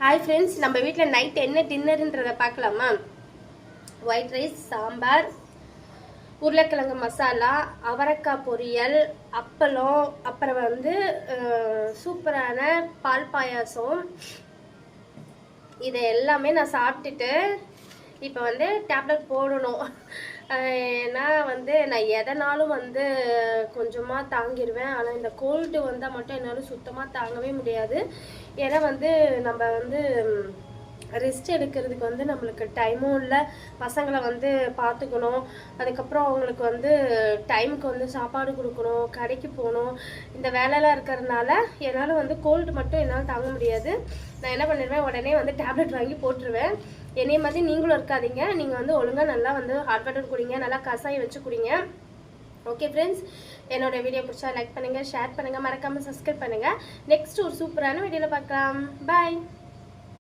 Hi friends, நம்ம வீட்டில் night என்ன டின்னருன்றதை பார்க்கலாமா? ஒயிட் ரைஸ், சாம்பார், உருளைக்கிழங்கு மசாலா, அவரைக்காய் பொரியல், அப்பளம், அப்புறம் சூப்பரான பால் பாயாசம். இதை எல்லாமே நான் சாப்பிட்டுட்டு இப்போ டேப்லெட் போடணும். ஏன்னா நான் எதனாலும் கொஞ்சமாக தாங்கிடுவேன். ஆனால் இந்த கோல்டு வந்தால் மட்டும் என்னால் சுத்தமாக தாங்கவே முடியாது. ஏன்னா நம்ம ரெஸ்ட் எடுக்கிறதுக்கு நம்மளுக்கு டைமும் இல்லை. பசங்களை பார்த்துக்கணும். அதுக்கப்புறம் அவங்களுக்கு டைமுக்கு சாப்பாடு கொடுக்கணும், கடைக்கு போகணும். இந்த வேலையெல்லாம் இருக்கிறதுனால என்னால் கோல்டு மட்டும் என்னால் தாங்க முடியாது. நான் என்ன பண்ணிடுவேன், உடனே டேப்லெட் வாங்கி போட்டுருவேன். என்னைய மாதிரி நீங்களும் இருக்காதீங்க. நீங்கள் ஒழுங்காக நல்லா ஹாட் வாட்டர் குடிங்க, நல்லா கசாயம் வச்சு குடிங்க. ஓகே ஃப்ரெண்ட்ஸ், என்னோட வீடியோ பிடிச்சா லைக் பண்ணுங்கள், ஷேர் பண்ணுங்கள், மறக்காமல் சப்ஸ்கிரைப் பண்ணுங்கள். நெக்ஸ்ட் ஒரு சூப்பரான வீடியோவில் பார்க்கலாம். பாய்.